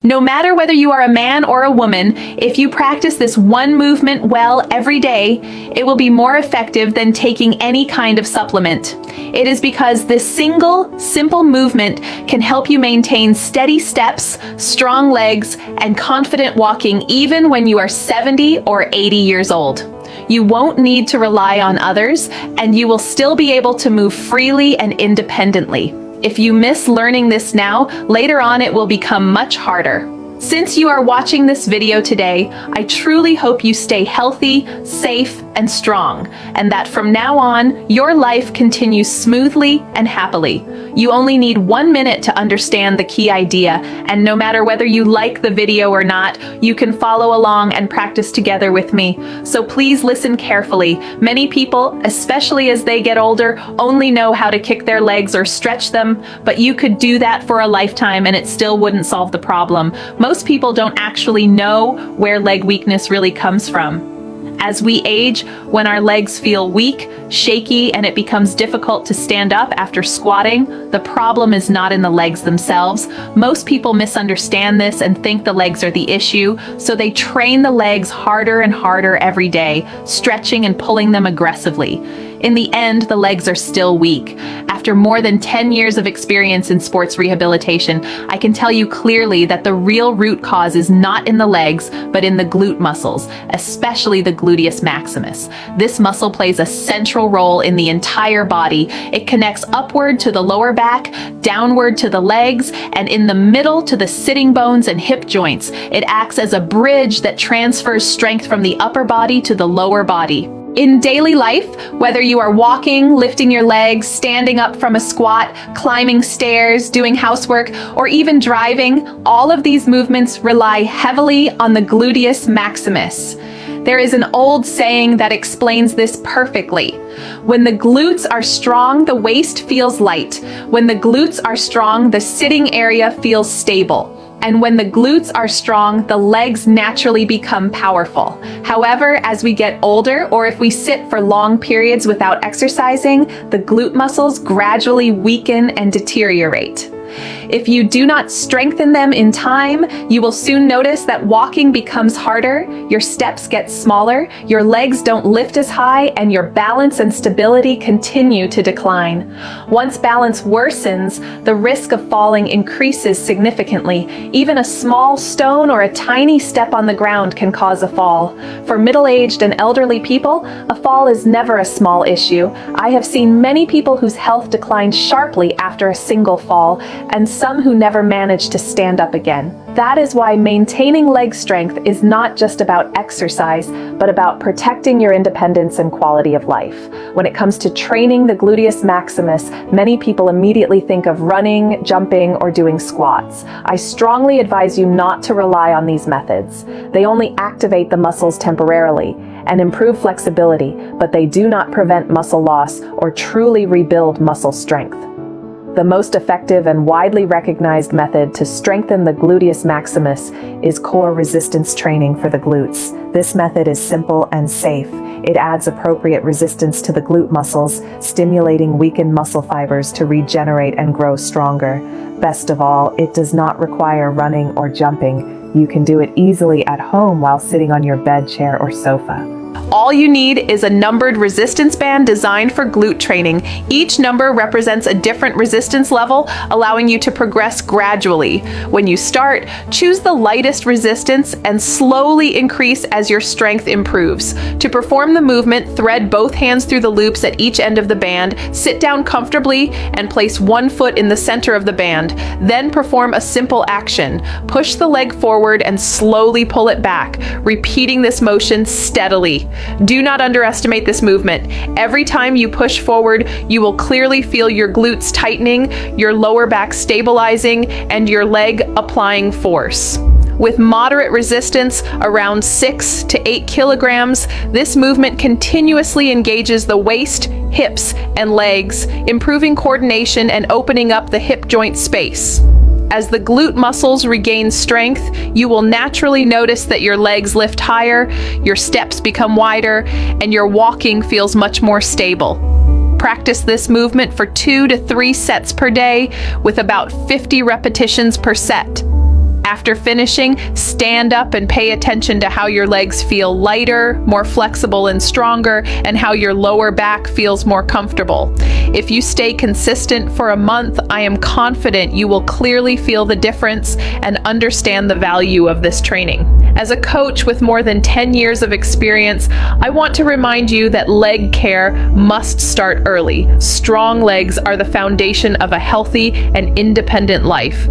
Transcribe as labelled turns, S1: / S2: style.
S1: No matter whether you are a man or a woman, if you practice this one movement well every day, it will be more effective than taking any kind of supplement. It is because this single, simple movement can help you maintain steady steps, strong legs, and confident walking even when you are 70 or 80 years old. You won't need to rely on others, and you will still be able to move freely and independently. If you miss learning this now, later on it will become much harder. Since you are watching this video today, I truly hope you stay healthy, safe, and strong, and that from now on, your life continues smoothly and happily. You only need 1 minute to understand the key idea, and no matter whether you like the video or not, you can follow along and practice together with me. So please listen carefully. Many people, especially as they get older, only know how to kick their legs or stretch them, but you could do that for a lifetime and it still wouldn't solve the problem. Most people don't actually know where leg weakness really comes from. As we age, when our legs feel weak, shaky, and it becomes difficult to stand up after squatting, the problem is not in the legs themselves. Most people misunderstand this and think the legs are the issue, so they train the legs harder and harder every day, stretching and pulling them aggressively. In the end, the legs are still weak. After more than 10 years of experience in sports rehabilitation, I can tell you clearly that the real root cause is not in the legs, but in the glute muscles, especially the gluteus maximus. This muscle plays a central role in the entire body. It connects upward to the lower back, downward to the legs, and in the middle to the sitting bones and hip joints. It acts as a bridge that transfers strength from the upper body to the lower body. In daily life, whether you are walking, lifting your legs, standing up from a squat, climbing stairs, doing housework, or even driving, all of these movements rely heavily on the gluteus maximus. There is an old saying that explains this perfectly. When the glutes are strong, the waist feels light. When the glutes are strong, the sitting area feels stable. And when the glutes are strong, the legs naturally become powerful. However, as we get older, or if we sit for long periods without exercising, the glute muscles gradually weaken and deteriorate. If you do not strengthen them in time, you will soon notice that walking becomes harder, your steps get smaller, your legs don't lift as high, and your balance and stability continue to decline. Once balance worsens, the risk of falling increases significantly. Even a small stone or a tiny step on the ground can cause a fall. For middle-aged and elderly people, a fall is never a small issue. I have seen many people whose health declined sharply after a single fall, and some who never managed to stand up again. That is why maintaining leg strength is not just about exercise, but about protecting your independence and quality of life. When it comes to training the gluteus maximus, many people immediately think of running, jumping, or doing squats. I strongly advise you not to rely on these methods. They only activate the muscles temporarily and improve flexibility, but they do not prevent muscle loss or truly rebuild muscle strength. The most effective and widely recognized method to strengthen the gluteus maximus is core resistance training for the glutes. This method is simple and safe. It adds appropriate resistance to the glute muscles, stimulating weakened muscle fibers to regenerate and grow stronger. Best of all, it does not require running or jumping. You can do it easily at home while sitting on your bed, chair, or sofa. All you need is a numbered resistance band designed for glute training. Each number represents a different resistance level, allowing you to progress gradually. When you start, choose the lightest resistance and slowly increase as your strength improves. To perform the movement, thread both hands through the loops at each end of the band, sit down comfortably, and place one foot in the center of the band. Then perform a simple action. Push the leg forward and slowly pull it back, repeating this motion steadily. Do not underestimate this movement. Every time you push forward, you will clearly feel your glutes tightening, your lower back stabilizing, and your leg applying force. With moderate resistance, around 6 to 8 kilograms, this movement continuously engages the waist, hips, and legs, improving coordination and opening up the hip joint space. As the glute muscles regain strength, you will naturally notice that your legs lift higher, your steps become wider, and your walking feels much more stable. Practice this movement for 2 to 3 sets per day with about 50 repetitions per set. After finishing, stand up and pay attention to how your legs feel lighter, more flexible and stronger, and how your lower back feels more comfortable. If you stay consistent for a month, I am confident you will clearly feel the difference and understand the value of this training. As a coach with more than 10 years of experience, I want to remind you that leg care must start early. Strong legs are the foundation of a healthy and independent life.